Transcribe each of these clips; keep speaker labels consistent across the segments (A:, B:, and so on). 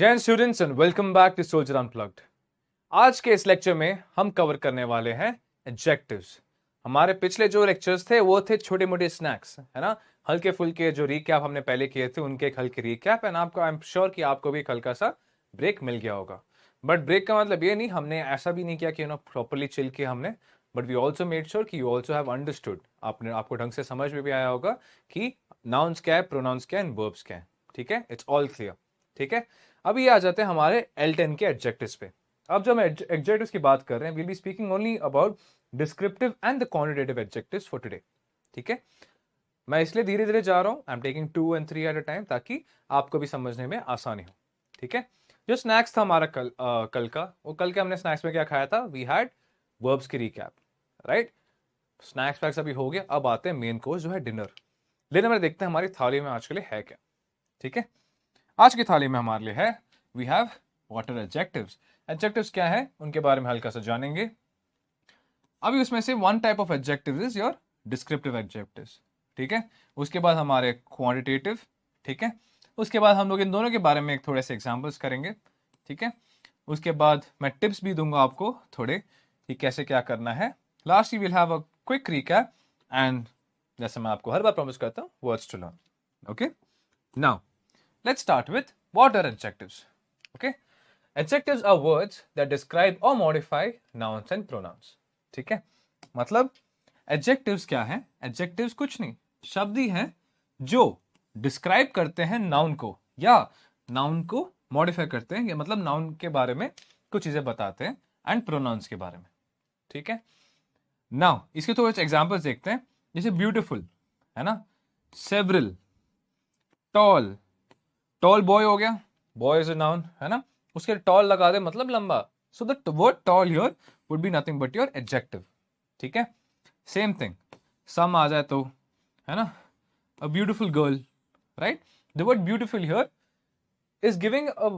A: जय students and welcome back to Soldier Unplugged. आज के इस लेक्चर में हम कवर करने वाले हैं एडजेक्टिव्स। हमारे पिछले जो लेक्चर्स थे वो थे छोटे मोटे स्नैक्स, है ना, हल्के फुल्के जो रिकैप हमने पहले किए थे उनके एक हल्के रिकैप। एंड आपको आई एम श्योर कि आपको भी एक हल्का सा ब्रेक मिल गया होगा। बट ब्रेक का मतलब ये नहीं, हमने ऐसा भी नहीं किया कि प्रॉपरली चिल किया हमने, but we also made sure कि यू ऑल्सो हैव अंडरस्टूड, आपको ढंग से समझ में भी आया होगा कि नाउन्स क्या है, प्रोनाउंस क्या है एंड वर्ब्स क्या है। ठीक है, इट्स ऑल क्लियर। ठीक है, अभी आ जाते हैं हमारे L10 के एडजेक्टिव्स पे। अब जब हम एडजेक्टिव्स की बात कर रहे हैं, we'll be speaking only about descriptive and the quantitative adjectives for today. ठीक है, मैं इसलिए धीरे धीरे जा रहा हूं, I am taking 2 and 3 at a time, ताकि आपको भी समझने में आसानी हो। ठीक है, जो स्नैक्स था हमारा कल का, वो कल के हमने स्नैक्स में क्या खाया था? वी हैड वर्ब्स की रिकैप, राइट। स्नैक्स पैक्स अभी हो गया, अब आते हैं मेन कोर्स जो है डिनर। डिनर में देखते हैं हमारी थाली में आज के लिए है क्या। ठीक है, आज की थाली में हमारे लिए है, we have what are adjectives. Adjectives क्या है उनके बारे में हल्का सा जानेंगे। अभी उसमें से one type of adjective is your descriptive adjectives. ठीक है, उसके बाद हमारे क्वांटिटेटिव। ठीक है, उसके बाद हम लोग इन दोनों के बारे में एक थोड़े से एग्जांपल्स करेंगे। ठीक है, उसके बाद मैं टिप्स भी दूंगा आपको थोड़े कि कैसे क्या करना है। Last will have a quick recap and जैसे मैं आपको हर बार प्रॉमिस करता हूँ, words to learn. Okay, now let's start with what are adjectives. Okay, adjectives are words that describe or modify nouns and pronouns. ठीक है, मतलब adjectives क्या है? adjectives कुछ नहीं, शब्द ही हैं जो डिस्क्राइब करते हैं नाउन को, या नाउन को मॉडिफाई करते हैं, या मतलब नाउन के बारे में कुछ चीजें बताते हैं एंड प्रोनाउंस के बारे में। ठीक है, नाउ इसके थोड़े एग्जांपल्स देखते हैं। जैसे ब्यूटीफुल है ना, सेवरल, टॉल, टॉल बॉय हो गया, बॉय इज अ नाउन है ना, उसके टॉल लगा दे मतलब लंबा, so the word tall here would be nothing but your adjective. ठीक है, सेम थिंग सम आ जाए तो, है ना, a beautiful girl, right. The word beautiful here is giving a,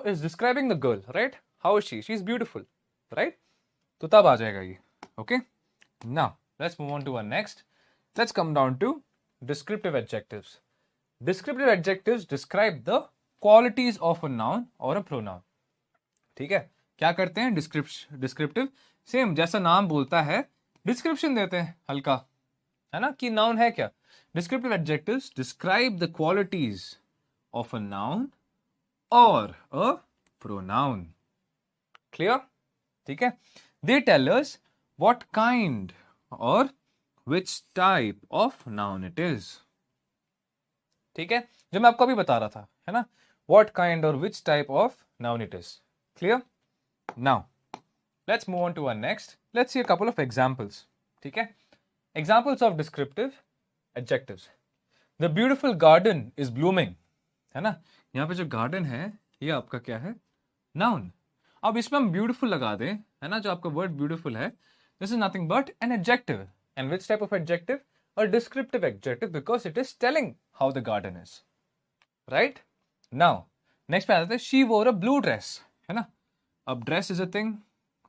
A: is describing the girl, right? How is she is beautiful, right? तो तब आ जाएगा ये। okay, now let's move on to our next. Let's come down to descriptive adjectives. Descriptive adjectives describe the qualities of a noun or a pronoun. ठीक है, क्या करते हैं? Descriptive, same जैसा नाम बोलता है, डिस्क्रिप्शन देते हैं हल्का, है ना, कि नाउन है क्या। Descriptive adjectives describe the qualities of a noun और अ प्रोनाउन। क्लियर? ठीक है, they tell us what kind और which type of noun it is. ठीक है, जो मैं आपको अभी बता रहा था, है ना, व्हाट काइंड और which type of noun it is. Clear? Now let's move on to our next, let's see a couple of examples. ठीक है, examples of descriptive adjectives. The beautiful garden is blooming, है ना, यहाँ पे जो garden है ये आपका क्या है? नाउन। अब इसमें हम ब्यूटीफुल लगा दें, है ना, जो आपका वर्ड ब्यूटीफुल है, this is nothing but an adjective. And which type of adjective? A descriptive adjective because it is telling how the garden is, right? Now next पे आ जाते हैं, she wore a blue dress, है ना, अब dress is a thing,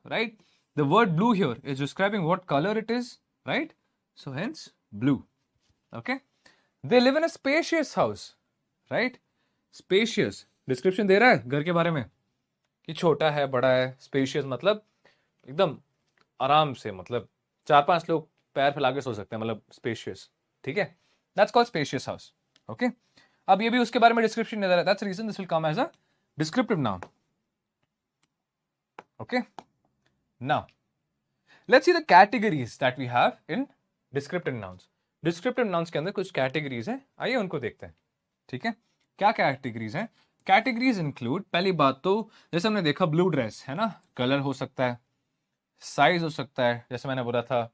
A: right? The word blue here is describing what color it is, right? So hence blue. Okay, they live in a spacious house, right? Spacious description दे रहा है घर के बारे में कि छोटा है, बड़ा है। spacious मतलब एकदम आराम से, मतलब 4-5 लोग पैर फैला के सो सकते हैं, मतलब स्पेशियस। ठीक है, that's called spacious house. Okay, अब ये भी उसके बारे में डिस्क्रिप्शन दे रहा है, that's reason this will come as a descriptive noun. Okay, now let's see the categories that we have in descriptive nouns. Descriptive nouns के अंदर कुछ कैटेगरीज हैं, आइए उनको देखते हैं। ठीक है, क्या कैटेगरीज हैं? कैटेगरीज इंक्लूड, पहली बात तो जैसे हमने देखा ब्लू ड्रेस, है ना, कलर हो सकता है, साइज हो सकता है, जैसे मैंने बोला था,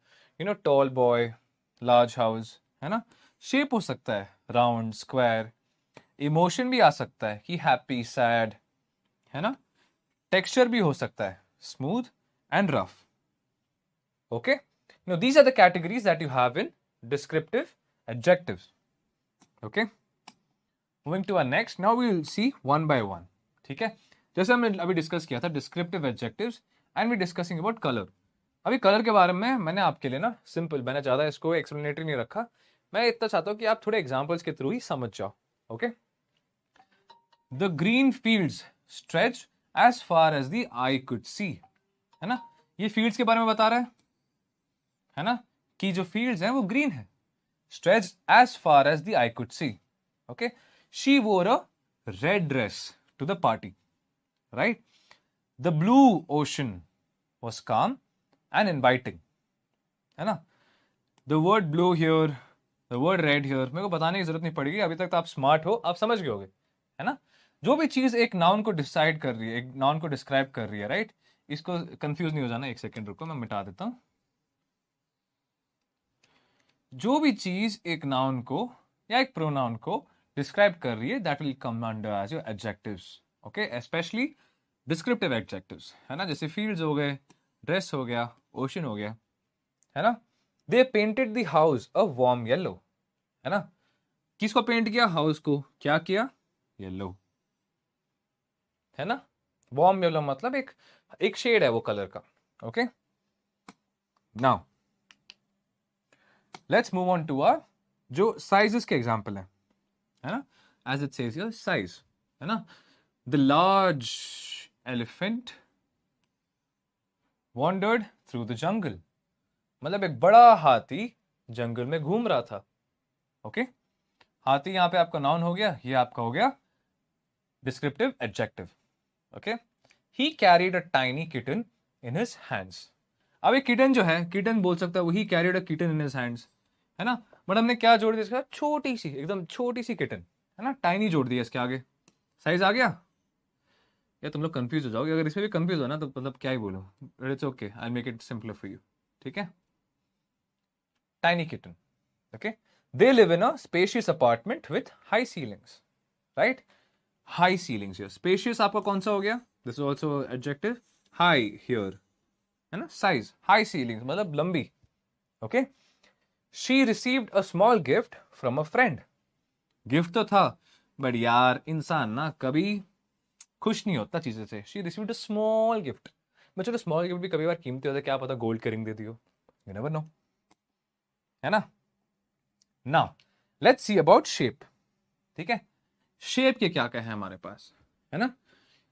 A: टॉल बॉय, लार्ज हाउस, है ना, शेप हो सकता है राउंड, स्क्वायर, इमोशन भी आ सकता है कि हैप्पी, सैड, है ना, टेक्सचर भी हो सकता है smooth and rough. Okay, these are the categories that you have in descriptive adjectives. Okay, moving to our next, now we will see one by one. ठीक है, जैसे हमने अभी डिस्कस किया था descriptive adjectives and we discussing about colour. अभी colour के बारे में मैंने आपके लिए ना सिंपल, मैंने ज़्यादा इसको एक्सप्लेनेटरी नहीं रखा, मैं इतना चाहता हूँ कि आप थोड़े एग्जाम्पल्स के थ्रू ही समझ जाओ। Okay, the green fields stretch as far as the eye could see, है ना, ये फील्ड्स के बारे में बता रहा है ना, कि जो फील्ड्स हैं वो ग्रीन है, stretch as far as the eye could see, okay. She wore a red dress to the party, right. The blue ocean was calm and inviting, है ना। The word blue here, the word red here, मेरे को बताने की जरूरत नहीं पड़ेगी, अभी तक तो आप स्मार्ट हो, आप समझ गए होगे, है ना। जो भी चीज एक नाउन को डिसाइड कर रही है, एक नाउन को डिस्क्राइब कर रही है, राइट, इसको कंफ्यूज नहीं हो जाना। एक सेकंड रुको, मैं मिटा देता हूं। जो भी चीज एक नाउन को या एक प्रोनाउन को डिस्क्राइब कर रही है, that will come under as your adjectives, okay, specially descriptive adjectives, है ना। जैसे फील्ड्स हो गए, ड्रेस हो गया, ओशन हो गया, है ना। They painted the house a warm yellow, है ना। किसको पेंट किया? हाउस को। क्या किया? येलो, है ना। वार्म येलो मतलब एक शेड है वो कलर का, okay. Now let's move on to our जो साइजेस के एग्जांपल है ना, as it says here size, है ना। The large elephant wandered through the jungle, मतलब एक बड़ा हाथी जंगल में घूम रहा था, ओके। हाथी यहां पे आपका नाउन हो गया, ये आपका हो गया descriptive adjective, okay. He carried a tiny kitten in his hands. अब एक किटन जो है, किटन बोल सकता है, वही carried a kitten in his hands, है ना। बट हमने क्या जोड़ दिया इसके साथ? छोटी सी, एकदम छोटी सी किटन, है ना, टाइनी जोड़ दिया इसके आगे। साइज आ गया। या तुम लोग कंफ्यूज हो जाओगे, अगर इसमें भी कंफ्यूज हो ना तो मतलब क्या ही बोलो, it's okay, I make it simpler for you, ठीक है। Tiny kitten, okay. They live in a spacious apartment with high ceilings, right. High ceilings here, spacious आपका कौन सा हो गया? This is also adjective. High here, है ना। Size, high ceilings मतलब लंबी, okay. She received a small gift from a friend. Gift तो था, बट यार इंसान ना कभी खुश नहीं होता चीजें से। She received a small gift, मैं चलो स्मॉल गिफ्ट भी कभी बार कीमती होता है, क्या पता गोल्ड के रिंग दे दियो, यू नेवर नो, है ना। Now let's see about shape, ठीक है। शेप के क्या क्या है हमारे पास, है ना।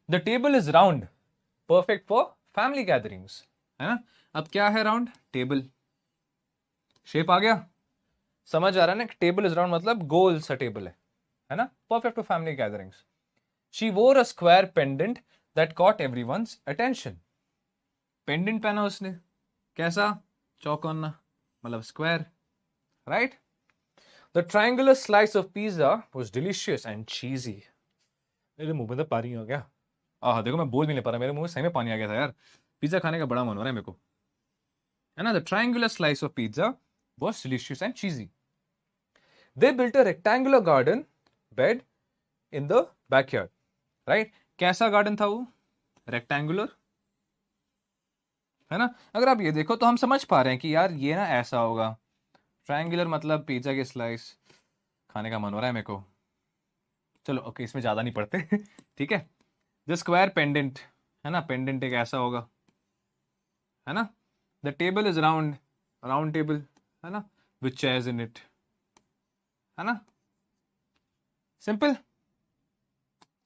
A: The table is round, perfect for family gatherings, है ना। अब क्या है राउंड? टेबल। शेप आ गया, समझ आ रहा है ना। टेबल इज राउंड मतलब गोल सा टेबल है ना, perfect for family gatherings. She wore a square pendant that caught everyone's attention. Pendant पहना उसने, कैसा? चौकोना, मतलब square, right. The triangular slice of pizza was delicious and cheesy. मेरे मुंह में तो पानी हो गया। देखो मैं बोल भी नहीं पा रहा, मेरे मुंह में सही में पानी आ गया था यार। पिज्जा खाने का बड़ा मन हो रहा है मेरे को, है ना। The triangular slice of pizza was delicious and cheesy. They built a rectangular garden bed in the backyard, right. कैसा गार्डन था वो? रेक्टेंगुलर, है ना। अगर आप ये देखो तो हम समझ पा रहे हैं कि यार ये ना ऐसा होगा। ट्रायंगुलर मतलब पिज्जा के स्लाइस, खाने का मन हो रहा है मेरे को। चलो ओके, इसमें ज्यादा नहीं पढ़ते ठीक है। द स्क्वायर पेंडेंट, है ना, पेंडेंट एक ऐसा होगा, है ना। The table is round, round table, है ना, विथ चेयर्स इन इट, है ना। Simple.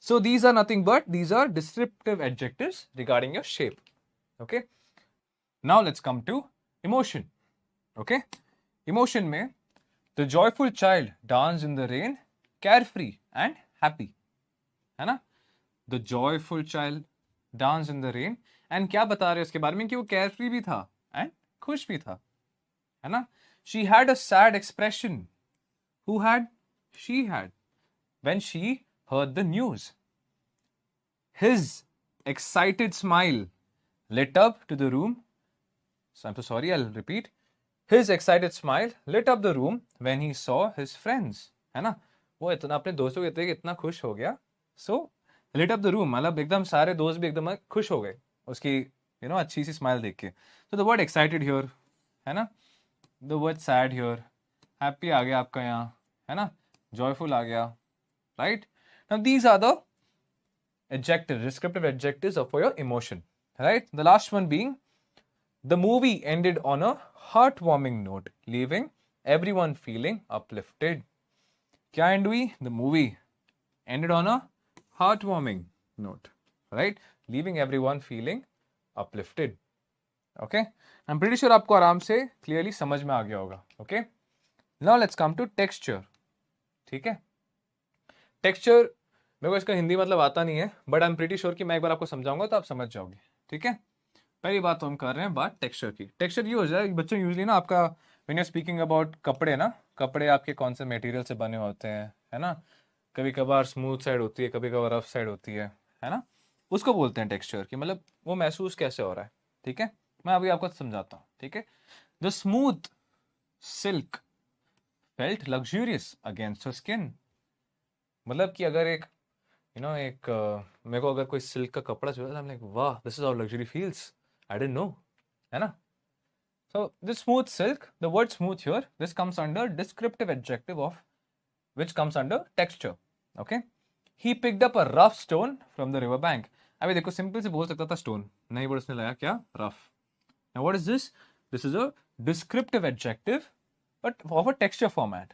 A: So these are nothing but these are descriptive adjectives regarding your shape. Okay. Now let's come to emotion. Okay. Emotion में the joyful child danced in the rain, carefree and happy. है ना? The joyful child danced in the rain and क्या बता रहे हैं उसके बारे में कि वो carefree भी था and खुश भी था, है ना? She had a sad expression. Who had? She had. When she heard the news. His excited smile lit up to the room. So I'm so sorry, I'll repeat. His excited smile lit up the room when he saw his friends. है ना, वो इतना अपने दोस्तों के देख इतना खुश हो गया. So lit up the room मतलब एकदम सारे दोस्त भी एकदम खुश हो गए उसकी अच्छी सी स्माइल देख के. So the word excited here, है ना, the word sad here, happy आ गया आपका यहाँ, है ना, joyful आ गया, right? Now these are the adjectives, descriptive adjectives for your emotion, right? The last one being the movie ended on a heartwarming note, leaving everyone feeling uplifted. क्या end हुई? The movie ended on a heartwarming note. Right, leaving everyone feeling uplifted. Okay, I am pretty sure आपको आराम से clearly समझ में आ गया होगा। Okay, now let's come to texture. ठीक है, टेक्सचर मेरे को इसका हिंदी मतलब आता नहीं है, but I am pretty sure कि मैं एक बार आपको समझाऊंगा तो आप समझ जाओगे। ठीक है, पहली बात तो हम कर रहे हैं बात टेक्सचर की। टेक्सचर ये हो जाए बच्चों, यूजली ना आपका व्हेन यू स्पीकिंग अबाउट कपड़े ना, कपड़े आपके कौन से मटेरियल से बने होते हैं, है ना, कभी कभार स्मूथ साइड होती है, कभी कभार रफ साइड होती है ना, उसको बोलते हैं टेक्सचर की, मतलब वो महसूस कैसे हो रहा है। ठीक है, मैं अभी आपको समझाता हूँ। ठीक है, the smooth silk felt luxurious against her skin. मतलब कि अगर एक एक मेरे को अगर कोई सिल्क का कपड़ा जो है, लाइक वाह, this is how luxury feels, I didn't know, है ना। So this smooth silk, the word smooth here, this comes under descriptive adjective of which comes under texture. Okay, he picked up a rough stone from the river bank. अभी देखो, simple से बोल सकता था stone, नहीं, but उसने लगाया क्या, rough. Now what is this? This is a descriptive adjective but of a texture format.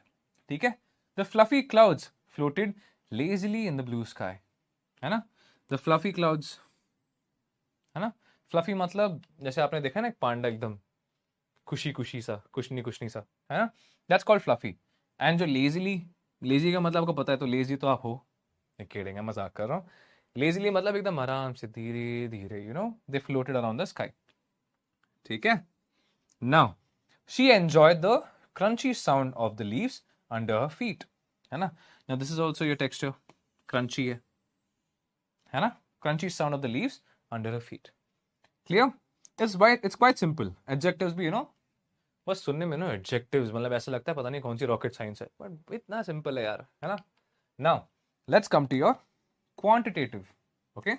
A: ठीक है, the fluffy clouds floated lazily in the blue sky, है ना, the fluffy clouds, है ना, fluffy मतलब जैसे आपने देखा ना एक पांडा एकदम खुशी खुशी सा, कुशनी कुशनी सा, है ना, that's called fluffy. एंड जो लेजीली, लेजी का मतलब आपको पता है, तो लेजी तो आप हो, खेलेंगे, मजाक कर रहा हूँ। लेजीली मतलब एकदम आराम से धीरे धीरे, दे फ्लोटेड अराउंड द स्काई। ठीक है, now she enjoyed the crunchy sound of the leaves under her feet, है ना। Now this is also your texture, crunchy है ना, crunchy sound of the leaves under her feet. Clear? It's quite simple. Adjectives भी बस सुनने में ना adjectives मतलब ऐसा लगता है पता नहीं कौन सी रॉकेट साइंस है, बट इतना सिंपल है यार, है ना। Now let's come to your quantitative. Okay,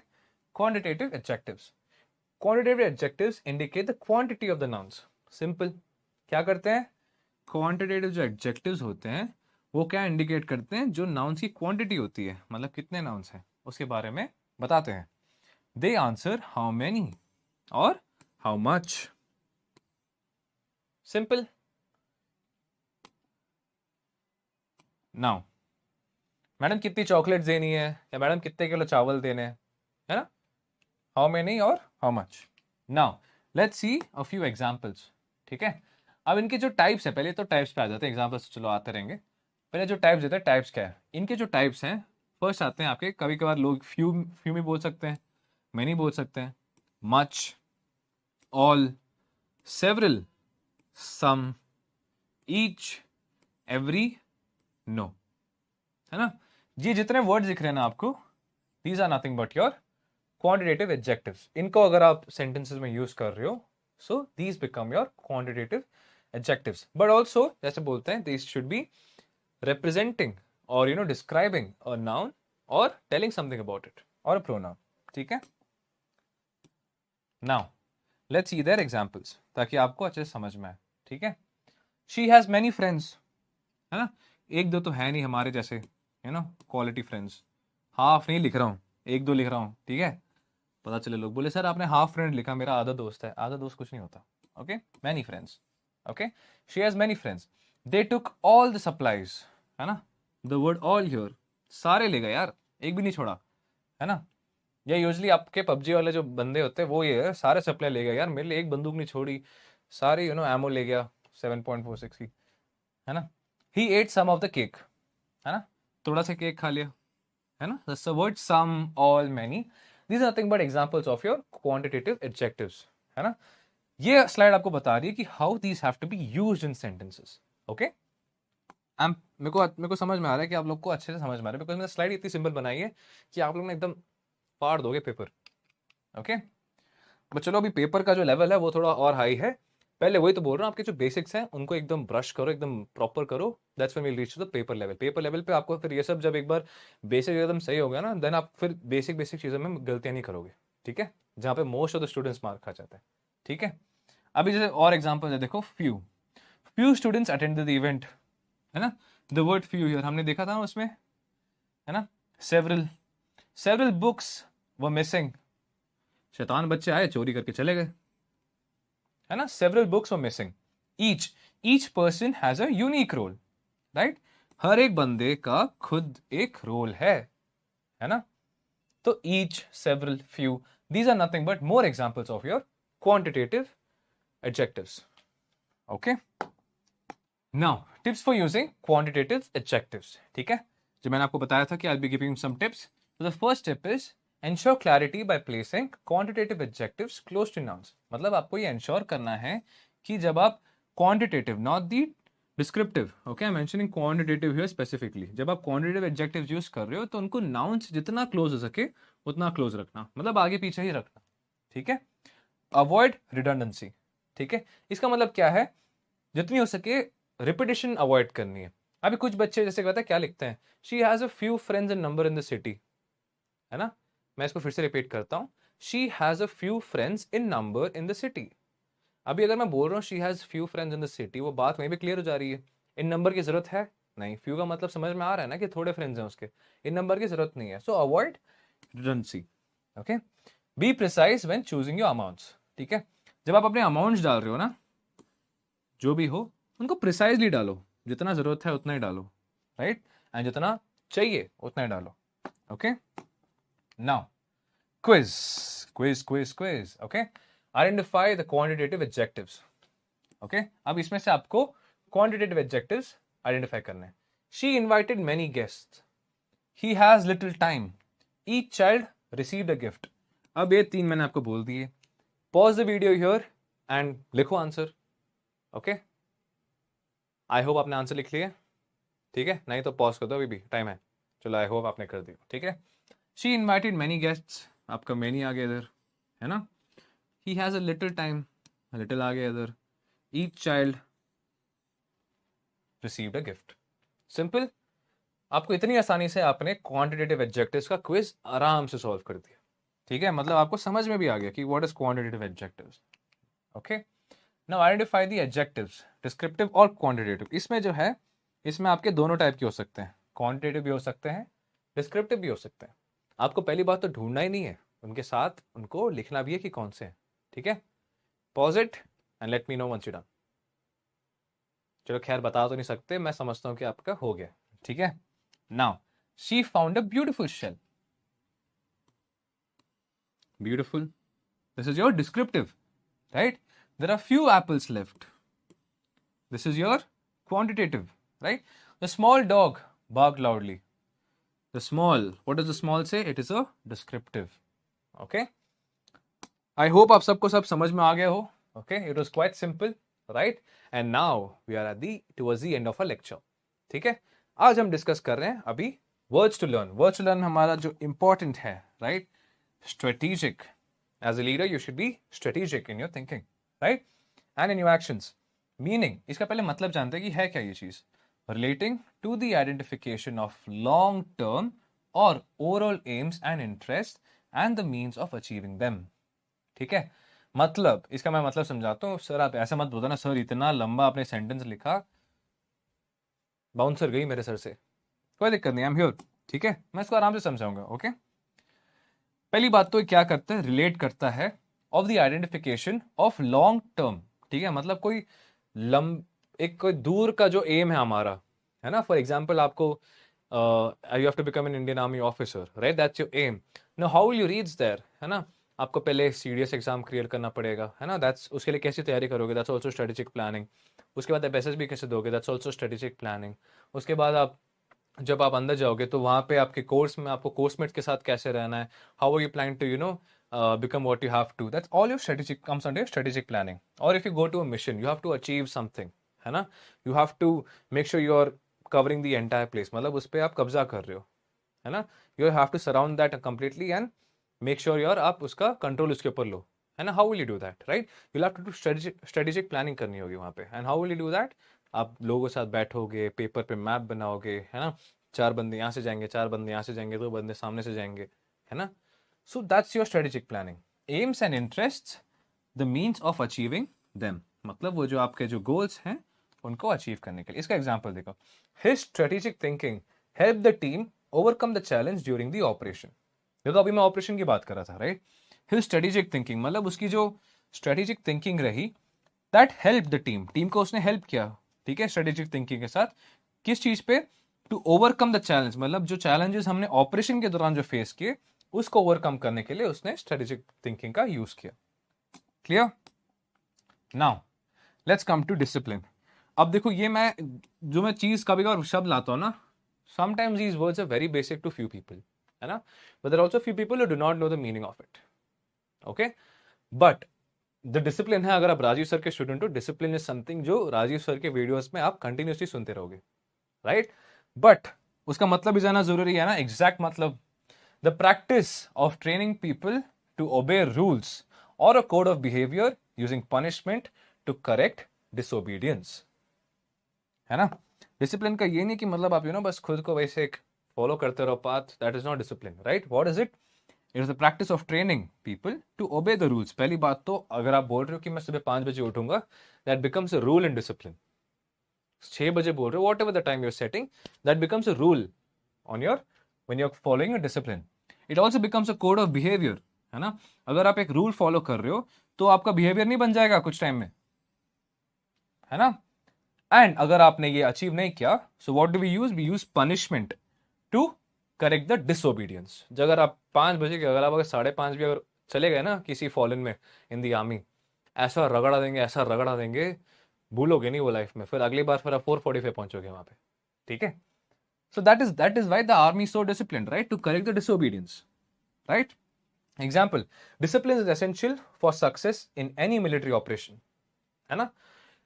A: quantitative adjectives. Quantitative adjectives indicate the quantity of the nouns. Simple, क्या करते हैं, क्वांटिटेटिव जो एडजेक्टिव्स होते हैं वो क्या इंडिकेट करते हैं, जो नाउन्स की क्वांटिटी होती है, मतलब कितने नाउन्स हैं उसके बारे में बताते हैं। दे आंसर हाउ मेनी और how much. Simple. Now madam कितनी चॉकलेट देनी है, या मैडम कितने किलो चावल देने हैं, है ना, हाउ मेनी और how much. Now let's see a few examples. ठीक है, अब इनके जो टाइप्स है, पहले तो टाइप्स पे आ जाते हैं, एग्जांपल्स चलो आते रहेंगे। पहले जो टाइप्स देते हैं, टाइप्स क्या है, इनके जो टाइप्स हैं, फर्स्ट आते हैं आपके, कभी कभार लोग फ्यू फ्यू भी बोल सकते हैं, मेनी बोल सकते हैं, मच, ऑल, सेवरल, सम, ईच, एवरी, नो, है ना। ये जितने वर्ड्स दिख रहे हैं ना आपको, these are nothing but your quantitative adjectives. इनको अगर आप सेंटेंसेस में यूज कर रहे हो, so these become your quantitative adjectives. But also जैसे बोलते हैं, these should be representing or describing a noun or telling something about it or a pronoun. ठीक है, now let's see their examples ताकि आपको अच्छे से समझ में आए। ठीक है, she has many friends, है ना, एक दो तो है नहीं हमारे जैसे, क्वालिटी फ्रेंड्स। हाफ नहीं लिख रहा हूँ, एक दो लिख रहा हूँ। ठीक है, पता चले लोग बोले सर आपने हाफ फ्रेंड लिखा, मेरा आधा दोस्त है, आधा दोस्त कुछ नहीं होता। Okay, many friends. Okay, she has many friends, they took all the supplies, है ना, द वर्ड ऑल हियर, सारे ले गए यार, एक भी नहीं छोड़ा, है ना। या यूजली आपके पबजी वाले जो बंदे होते हैं वो ये है, सारे सप्लाई ले गए यार, मेरे लिए एक बंदूक नहीं छोड़ी, सारी एमो ले गया 7.46 की, है ना। He ate some of the cake, है ना, थोड़ा सा केक खा लिया, है ना। The word some, all, many, these are nothing but examples of your quantitative adjectives, है ना। ये स्लाइड आपको बता रही है कि how these have to be used in sentences. Okay, मेरे को समझ में आ रहा है कि आप लोग को अच्छे से समझ में आ रहा है, बिकॉज मैंने स्लाइड इतनी सिंपल बनाई है कि आप लोग ने एकदम फाड़ दोगे पेपर। ओके, बट चलो अभी पेपर का जो लेवल है वो थोड़ा और हाई है, पहले वही तो बोल रहा हूँ, आपके जो बेसिक्स हैं उनको एकदम ब्रश करो, एकदम प्रॉपर करो, that's when we reach to the paper level. Paper level पे आपको फिर ये सब जब एक बार बेसिक एकदम सही हो गया ना, देन आप फिर बेसिक बेसिक चीज़ों में गलतियां नहीं करोगे। ठीक है, जहाँ पे most of the students mark खा जाते हैं। ठीक है, अभी जैसे और एग्जाम्पल है, देखो, few students attend the event, है ना, द वर्ड फ्यू हियर हमने देखा था उसमें, है ना। सेवरल बुक्स वर मिसिंग, शैतान बच्चे आए चोरी करके चले गए, है ना। Several books were missing, each person has a unique role, right, हर एक बंदे का खुद एक रोल है ना। तो each, several, few, these are nothing but more examples of your quantitative adjectives. Okay? Now, tips for using quantitative adjectives. ठीक है, जो मैंने आपको बताया था कि I'll be giving you some tips. So the first tip is ensure clarity by placing quantitative adjectives close to nouns. मतलब आपको ये ensure करना है कि जब आप quantitative, not the descriptive, okay, I'm mentioning quantitative here specifically. जब आप quantitative adjectives use कर रहे हो तो उनको nouns जितना close हो सके उतना close रखना, मतलब आगे पीछे ही रखना. ठीक है? Avoid redundancy. ठीक है, इसका मतलब क्या है, जितनी हो सके रिपीटिशन अवॉइड करनी है. अभी कुछ बच्चे जैसे कहते हैं क्या लिखते हैं, she has a few friends in number in the city, है ना. मैं इसको फिर से रिपीट करता हूं, she has a few friends in number in the city. अभी अगर मैं बोल रहा हूँ she has few friends in the city, वो बात वहीं पे क्लियर हो जा रही है. इन नंबर की जरूरत है नहीं, फ्यू का मतलब समझ में आ रहा है ना कि थोड़े फ्रेंड्स हैं उसके, इन नंबर की जरूरत नहीं है. सो avoid redundancy. Okay, be precise when choosing your amounts. ठीक है, जब आप अपने अमाउंट्स डाल रहे हो ना, जो भी हो उनको प्रिसाइजली डालो, जितना जरूरत है उतना ही डालो, राइट, एंड जितना चाहिए उतना ही डालो. Okay, now quiz quiz quiz quiz. Okay, identify the quantitative adjectives. Okay, अब इसमें से आपको क्वांटिटेटिव एडजेक्टिव्स आइडेंटिफाई करने हैं. She invited many guests, he has little time, each child received a gift. अब ये तीन मैंने आपको बोल दिए. Pause the video here and लिखो आंसर. ओके, आई होप आपने आंसर लिख लिया. ठीक है, नहीं तो पॉज कर दो, अभी भी टाइम है. चलो, आई होप आपने कर दिया. ठीक है, शी इन्वाइटेड मेनी गेस्ट्स, आपका मेनी आ गया इधर, है ना. He has a little time, little आ गया इधर. Each child received a gift. Simple. आपको इतनी आसानी से आपने क्वांटिटेटिव एडजेक्टिव्स का क्विज आराम से सॉल्व कर दिया. ठीक है, मतलब आपको समझ में भी आ गया कि what is quantitative adjectives. Okay, now identify the adjectives, descriptive और क्वांटिटेटिव. इसमें जो है, इसमें आपके दोनों टाइप के हो सकते हैं, क्वांटिटेटिव भी हो सकते हैं, डिस्क्रिप्टिव भी हो सकते हैं. आपको पहली बात तो ढूंढना ही नहीं है, उनके साथ उनको लिखना भी है कि कौन से हैं. ठीक है, pause it and let me know once you done. चलो खैर बता तो नहीं सकते, मैं समझता हूं कि आपका हो गया. ठीक है, now she found a beautiful shell. Beautiful, this is your descriptive, right. There are few apples left. This is your quantitative, right? The small dog barked loudly. The small, what does the small say? It is a descriptive. Okay? I hope आप सबको सब समझ में आ गया हो. Okay? It was quite simple, right? And now we are at towards the end of our lecture. ठीक है? आज हम डिस्कस कर रहे हैं अभी words to learn. Words to learn हमारा जो important है, right? Strategic. As a leader, you should be strategic in your thinking. Right, and in your actions. Meaning, इसका पहले मतलब जानते हैं कि है क्या ये चीज. Relating to the identification of long term और overall aims and interest and the means of achieving them. ठीक है, मतलब इसका मैं मतलब समझाता हूँ. सर आप ऐसा मत बोलना ना, सर इतना लंबा आपने सेंटेंस लिखा, बाउंसर गई मेरे सर से. कोई दिक्कत नहीं, आई एम हियर. ठीक है, मैं इसको आराम से समझाऊंगा. ओके, पहली बात तो क्या करता है, रिलेट करता है of the identification of long term. ठीक है, मतलब कोई एक कोई दूर का जो एम है हमारा, है ना. फॉर एग्जाम्पल आपको you have to become an Indian army officer, right, that's your aim. Now how will you reach there, है ना. आपको पहले सीडीएस एग्जाम क्लियर करना पड़ेगा, है ना. दैट्स, उसके लिए कैसी तैयारी करोगे, दैट्स ऑल्सो स्ट्रेटेजिक प्लानिंग. उसके बाद एफएसएस भी कैसे दोगे, दैट्स ऑल्सो स्ट्रेटेजिक प्लानिंग. उसके बाद आप जब आप अंदर जाओगे तो वहाँ पे आपके कोर्स में आपको कोर्समेट के साथ कैसे रहना है, how are you planning to become what you have to. That's all your strategic comes under strategic planning. Or if you go to a mission, you have to achieve something, है ना. You have to make sure you are covering the entire place. मतलब उस पे आप कब्जा कर रहे हो, है ना. You have to surround that completely and make sure you're आप उसका control उसके ऊपर लो, है ना. How will you do that, right? You'll have to do strategic planning करनी होगी वहाँ पे. And how will you do that? आप लोगों के साथ बैठोगे, पेपर पे मैप बनाओगे, है ना. 4 बंदे यहाँ से जाएंगे, 4 बंदे यहाँ से जाएंगे, 2 बंदे सामने से जाएंगे, है ना. So that's your strategic planning. Aims and interests, the means of achieving them. मतलब वो जो आपके जो goals हैं उनको अचीव करने के लिए. इसका एग्जाम्पल देखो. His strategic thinking helped the team overcome the challenge during the operation. देखो अभी मैं ऑपरेशन की बात कर रहा था, राइट. His strategic thinking मतलब उसकी जो strategic thinking रही, that helped the team. Team को उसने हेल्प किया, ठीक है, strategic thinking के साथ. किस चीज पे? To overcome the challenge. मतलब जो challenges हमने ऑपरेशन के दौरान जो फेस किए, उसको ओवरकम करने के लिए उसने स्ट्रेटेजिक थिंकिंग का यूज किया। Clear? Now let's come to discipline. अब देखो ये मैं जो मैं चीज कभी कभार शब्द लाता हूँ ना, sometimes these words are very basic to few people, है ना, but there are also few people who do not know the meaning of it. Okay, but the discipline है, अगर आप राजीव सर के स्टूडेंट हो, डिसिप्लिन इज समथिंग जो Rajeev sir के videos में आप कंटिन्यूसली सुनते रहोगे, राइट? बट उसका मतलब भी जानना जरूरी है ना, एग्जैक्ट मतलब। The practice of training people to obey rules और a code of behaviour using punishment to correct disobedience, है ना। डिसिप्लिन का ये नहीं कि मतलब आप बस खुद को वैसे एक फॉलो करते रहो path, that is not discipline, right? What is it? It is the practice of training people to obey the rules. पहली बात तो अगर आप बोल रहे हो कि मैं सुबह 5 बजे उठूंगा, that becomes a rule in discipline. 6 बजे बोल रहे हो, whatever the time you're setting, that becomes a rule on your when you are following a discipline. It also becomes a code of behaviour, है ना। अगर आप एक rule follow कर रहे हो तो आपका बिहेवियर नहीं बन जाएगा कुछ टाइम में, है ना। एंड अगर आपने ये अचीव नहीं किया, so what do we use punishment to correct the disobedience. अगर आप 5 बजे के अगर आप अगर 5:30 भी अगर चले गए ना किसी फॉलन में इन दी आर्मी, ऐसा रगड़ा देंगे, ऐसा रगड़ा देंगे, भूलोगे नहीं वो लाइफ में। फिर अगली बार फिर आप 4:45 पहुंचोगे वहां पे, ठीक है। So that is why the army so discipline, right, to correct the disobedience, right. Example, discipline is essential for success in any military operation, है ना।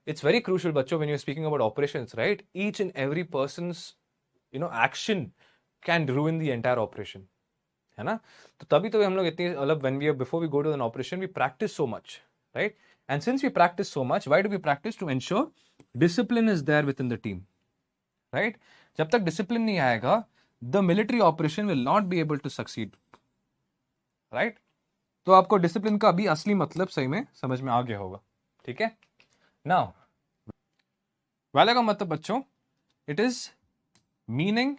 A: It's very crucial, बच्चों, when you're speaking about operations, right? Each and every person's action can ruin the entire operation, है ना। तो तभी तो हम लोग इतनी मतलब when we are before we go to an operation we practice so much, right? And since we practice so much, why do we practice? To ensure discipline is there within the team, right? जब तक discipline नहीं आएगा, the military operation will not be able to succeed, right? तो आपको discipline का अभी असली मतलब सही में समझ में आ गया होगा, ठीक है। Now वैल्यू का मतलब बच्चों, इट इज मीनिंग।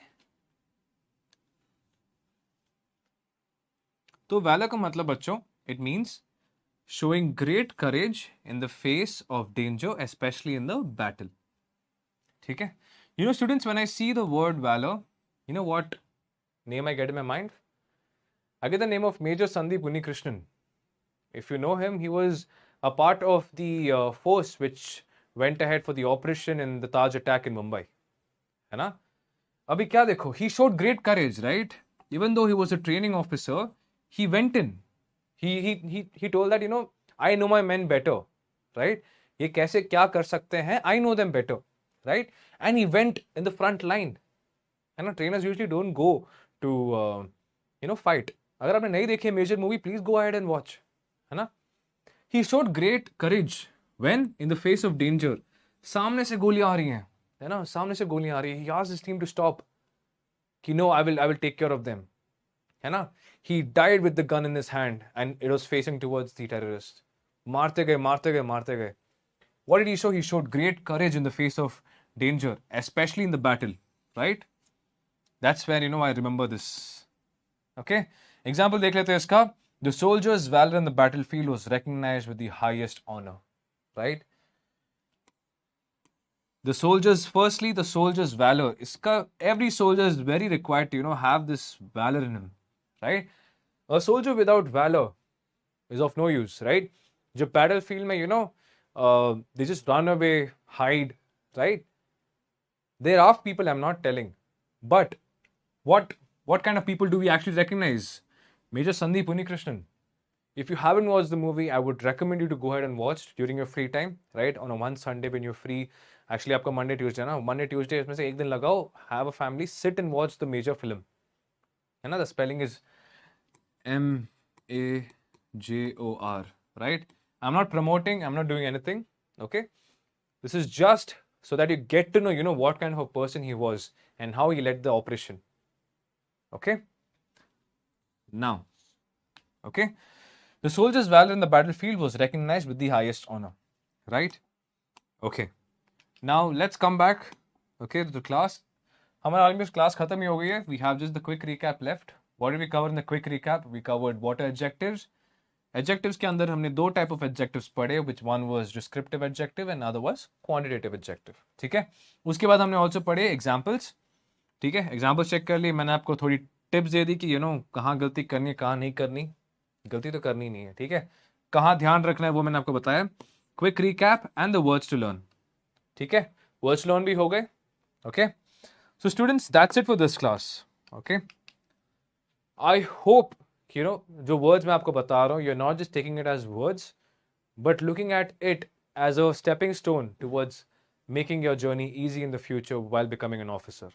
A: तो वैल्यू का मतलब बच्चों, it means showing great courage in the face of danger, especially in the battle. ठीक है। Students, when I see the word valor, you know what name I get in my mind? I get the name of Major Sandeep Unnikrishnan. If you know him, he was a part of the force which went ahead for the operation in the Taj attack in Mumbai, है ना। अभी क्या देखो, he showed great courage, right? Even though he was a training officer, he went in. He told that I know my men better, right? ये कैसे क्या कर सकते हैं, I know them better, right? And he went in the front line. है ना, trainers usually don't go to fight. अगर आपने नहीं देखी major movie, please go ahead and watch, है ना। He showed great courage when in the face of danger. सामने से गोलियां आ रही हैं, है ना, सामने से गोलियां आ रही है, he asked his team to stop. कि no, I will take care of them, है ना। He died with the gun in his hand and it was facing towards the terrorists. मारते गए, मारते गए, मारते गए। What did he show? He showed great courage in the face of danger, especially in the battle, right? That's where I remember this. Okay, example देख लेते हैं इसका। The soldier's valor in the battlefield was recognized with the highest honor, right? The soldier's valor. Every soldier is very required to have this valor in him, right? A soldier without valor is of no use, right? जो battlefield में they just run away, hide, right? There are people, I'm not telling, but what kind of people do we actually recognize? Major Sandeep Unnikrishnan. If you haven't watched the movie, I would recommend you to go ahead and watch during your free time, right? On a one Sunday when you're free. Actually, आपका Monday, Tuesday ना, Monday, Tuesday इसमें से एक दिन लगाओ, have a family, sit and watch the major film. है ना, the spelling is Major, right? I'm not promoting, I'm not doing anything, okay? This is just so that you get to know, what kind of a person he was and how he led the operation, okay? Now, okay? The soldier's valor in the battlefield was recognized with the highest honor, right? Okay. Now let's come back, okay, to the class. हमारा almost class खत्म ही हो गई है. We have just the quick recap left. What did we cover in the quick recap? We covered what are adjectives. Adjectives के अंदर हमने 2 type of adjectives पढ़े, which one was descriptive adjective and other was quantitative adjective. ठीक है. उसके बाद हमने also पढ़े examples. ठीक है. Examples check कर लिए. मैंने आपको थोड़ी टिप्स दे दी कि कहाँ गलती करनी है कहाँ नहीं करनी। गलती तो करनी नहीं है, ठीक है। कहाँ ध्यान रखना है वो मैंने आपको बताया। Quick recap and the words to learn, ठीक है। वर्ड्स टू लर्न भी हो गए, okay. So students, that's it for this class, okay. I hope जो वर्ड्स मैं आपको बता रहा हूँ, you are not just taking it as words but looking at it as a stepping stone towards making your journey easy in the future while becoming an officer.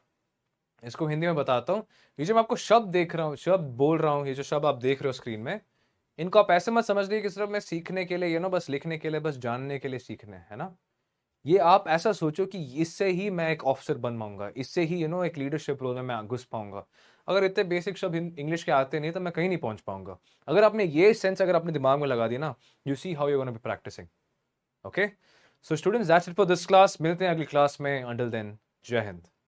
A: इसको हिंदी में बताता हूँ। ये जो मैं आपको शब्द देख रहा हूँ, शब्द बोल रहा हूँ, ये जो शब्द आप देख रहे हो स्क्रीन में, इनको आप ऐसे मत समझ लीजिए कि सिर्फ मैं सीखने के लिए बस लिखने के लिए, बस जानने के लिए सीखने, है ना। ये आप ऐसा सोचो कि इससे ही मैं एक ऑफिसर बन पाऊंगा, इससे ही एक लीडरशिप रोल में मैं घुस पाऊंगा। अगर इतने बेसिक शब्द इंग्लिश के आते नहीं तो मैं कहीं नहीं पहुंच पाऊंगा। अगर आपने ये सेंस अगर अपने दिमाग में लगा दिया ना, you see how you gonna be practising, okay. So students, that's it for this class. मिलते हैं अगली क्लास में। अंटिल देन, जय हिंद।